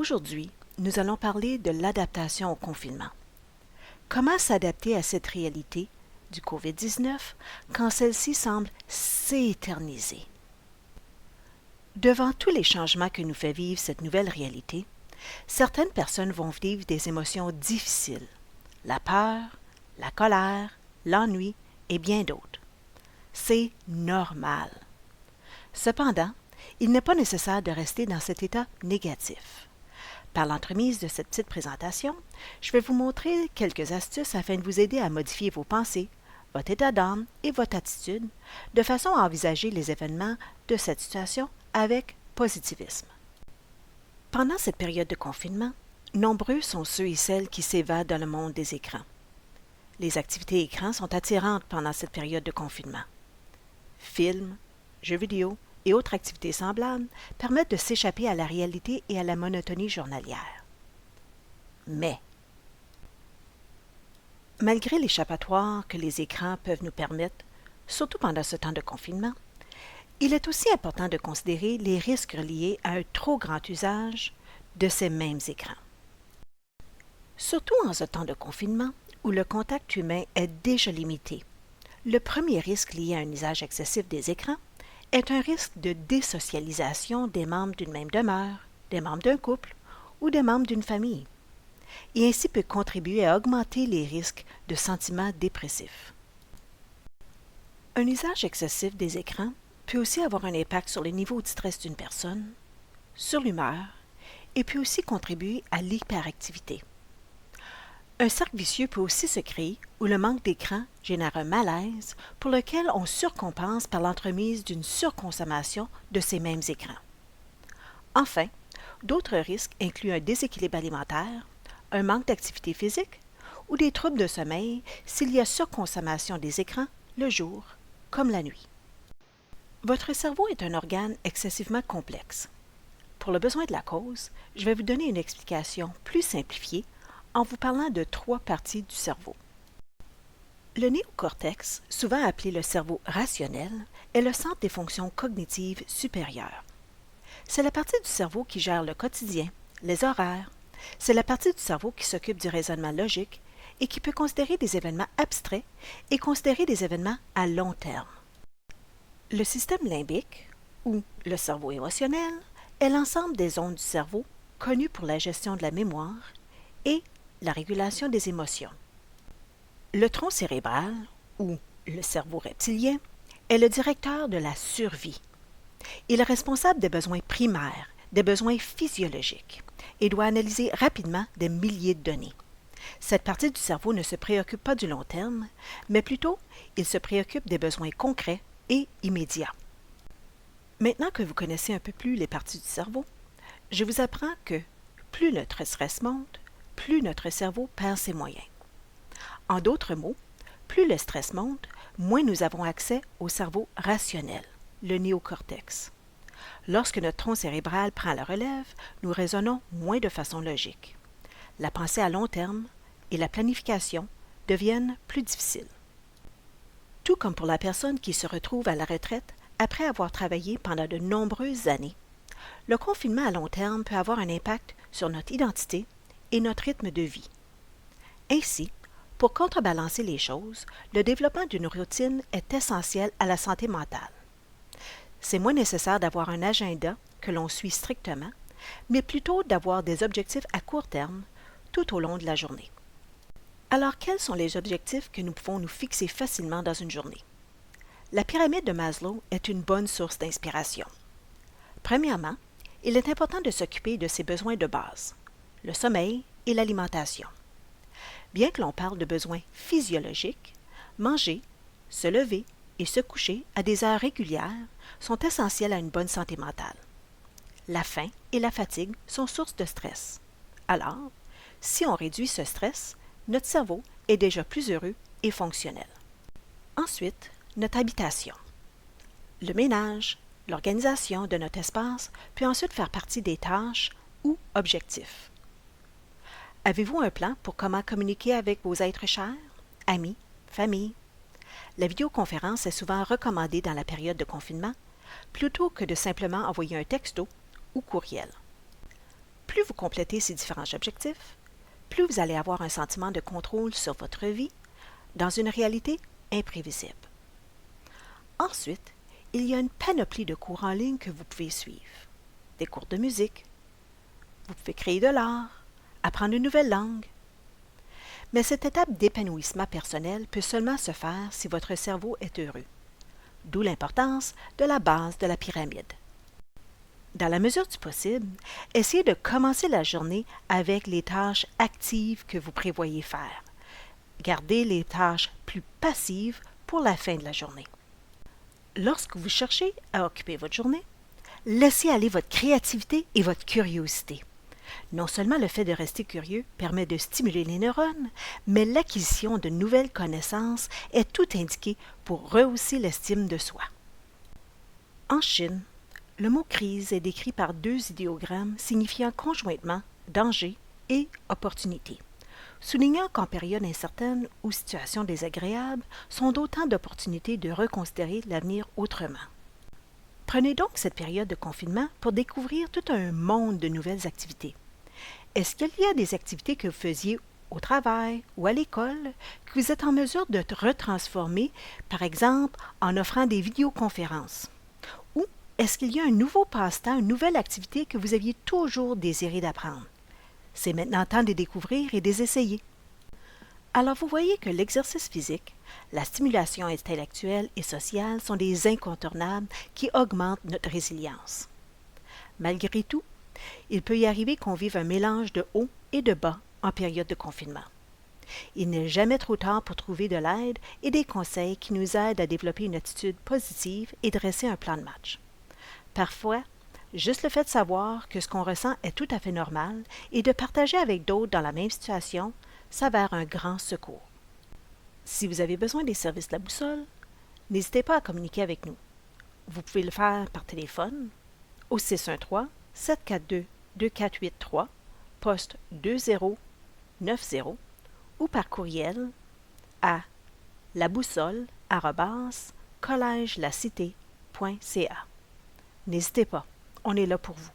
Aujourd'hui, nous allons parler de l'adaptation au confinement. Comment s'adapter à cette réalité du COVID-19 quand celle-ci semble s'éterniser? Devant tous les changements que nous fait vivre cette nouvelle réalité, certaines personnes vont vivre des émotions difficiles, la peur, la colère, l'ennui et bien d'autres. C'est normal. Cependant, il n'est pas nécessaire de rester dans cet état négatif. Par l'entremise de cette petite présentation, je vais vous montrer quelques astuces afin de vous aider à modifier vos pensées, votre état d'âme et votre attitude, de façon à envisager les événements de cette situation avec positivisme. Pendant cette période de confinement, nombreux sont ceux et celles qui s'évadent dans le monde des écrans. Les activités écrans sont attirantes pendant cette période de confinement. Films, jeux vidéo et autres activités semblables permettent de s'échapper à la réalité et à la monotonie journalière. Mais, malgré l'échappatoire que les écrans peuvent nous permettre, surtout pendant ce temps de confinement, il est aussi important de considérer les risques liés à un trop grand usage de ces mêmes écrans. Surtout en ce temps de confinement où le contact humain est déjà limité, le premier risque lié à un usage excessif des écrans est un risque de désocialisation des membres d'une même demeure, des membres d'un couple ou des membres d'une famille, et ainsi peut contribuer à augmenter les risques de sentiments dépressifs. Un usage excessif des écrans peut aussi avoir un impact sur le niveau de stress d'une personne, sur l'humeur, et peut aussi contribuer à l'hyperactivité. Un cercle vicieux peut aussi se créer où le manque d'écran génère un malaise pour lequel on surcompense par l'entremise d'une surconsommation de ces mêmes écrans. Enfin, d'autres risques incluent un déséquilibre alimentaire, un manque d'activité physique ou des troubles de sommeil s'il y a surconsommation des écrans le jour comme la nuit. Votre cerveau est un organe excessivement complexe. Pour le besoin de la cause, je vais vous donner une explication plus simplifiée en vous parlant de 3 parties du cerveau. Le néocortex, souvent appelé le cerveau rationnel, est le centre des fonctions cognitives supérieures. C'est la partie du cerveau qui gère le quotidien, les horaires. C'est la partie du cerveau qui s'occupe du raisonnement logique et qui peut considérer des événements abstraits et considérer des événements à long terme. Le système limbique, ou le cerveau émotionnel, est l'ensemble des zones du cerveau connues pour la gestion de la mémoire et la régulation des émotions. Le tronc cérébral, ou le cerveau reptilien, est le directeur de la survie. Il est responsable des besoins primaires, des besoins physiologiques, et doit analyser rapidement des milliers de données. Cette partie du cerveau ne se préoccupe pas du long terme, mais plutôt, il se préoccupe des besoins concrets et immédiats. Maintenant que vous connaissez un peu plus les parties du cerveau, je vous apprends que plus notre stress monte, plus notre cerveau perd ses moyens. En d'autres mots, plus le stress monte, moins nous avons accès au cerveau rationnel, le néocortex. Lorsque notre tronc cérébral prend la relève, nous raisonnons moins de façon logique. La pensée à long terme et la planification deviennent plus difficiles. Tout comme pour la personne qui se retrouve à la retraite après avoir travaillé pendant de nombreuses années, le confinement à long terme peut avoir un impact sur notre identité et notre rythme de vie. Ainsi, pour contrebalancer les choses, le développement d'une routine est essentiel à la santé mentale. C'est moins nécessaire d'avoir un agenda que l'on suit strictement, mais plutôt d'avoir des objectifs à court terme tout au long de la journée. Alors, quels sont les objectifs que nous pouvons nous fixer facilement dans une journée? La pyramide de Maslow est une bonne source d'inspiration. Premièrement, il est important de s'occuper de ses besoins de base, le sommeil et l'alimentation. Bien que l'on parle de besoins physiologiques, manger, se lever et se coucher à des heures régulières sont essentiels à une bonne santé mentale. La faim et la fatigue sont sources de stress. Alors, si on réduit ce stress, notre cerveau est déjà plus heureux et fonctionnel. Ensuite, notre habitation. Le ménage, l'organisation de notre espace peut ensuite faire partie des tâches ou objectifs. Avez-vous un plan pour comment communiquer avec vos êtres chers, amis, famille? La vidéoconférence est souvent recommandée dans la période de confinement plutôt que de simplement envoyer un texto ou courriel. plus vous complétez ces différents objectifs, plus vous allez avoir un sentiment de contrôle sur votre vie dans une réalité imprévisible. Ensuite, il y a une panoplie de cours en ligne que vous pouvez suivre. Des cours de musique, vous pouvez créer de l'art, apprendre une nouvelle langue. Mais cette étape d'épanouissement personnel peut seulement se faire si votre cerveau est heureux. D'où l'importance de la base de la pyramide. Dans la mesure du possible, essayez de commencer la journée avec les tâches actives que vous prévoyez faire. Gardez les tâches plus passives pour la fin de la journée. Lorsque vous cherchez à occuper votre journée, laissez aller votre créativité et votre curiosité. Non seulement le fait de rester curieux permet de stimuler les neurones, mais l'acquisition de nouvelles connaissances est tout indiqué pour rehausser l'estime de soi. En Chine, le mot crise est décrit par 2 idéogrammes signifiant conjointement danger et opportunité, soulignant qu'en période incertaine ou situation désagréable sont d'autant d'opportunités de reconsidérer l'avenir autrement. Prenez donc cette période de confinement pour découvrir tout un monde de nouvelles activités. Est-ce qu'il y a des activités que vous faisiez au travail ou à l'école que vous êtes en mesure de retransformer, par exemple en offrant des vidéoconférences? Ou est-ce qu'il y a un nouveau passe-temps, une nouvelle activité que vous aviez toujours désiré d'apprendre? C'est maintenant temps de découvrir et de les essayer. Alors vous voyez que l'exercice physique, la stimulation intellectuelle et sociale sont des incontournables qui augmentent notre résilience. Malgré tout, il peut y arriver qu'on vive un mélange de haut et de bas en période de confinement. Il n'est jamais trop tard pour trouver de l'aide et des conseils qui nous aident à développer une attitude positive et dresser un plan de match. Parfois, juste le fait de savoir que ce qu'on ressent est tout à fait normal et de partager avec d'autres dans la même situation s'avère un grand secours. Si vous avez besoin des services de la boussole, n'hésitez pas à communiquer avec nous. Vous pouvez le faire par téléphone au 613-742-2483, poste 2090 ou par courriel à laboussole@collegelacité.ca. N'hésitez pas, on est là pour vous.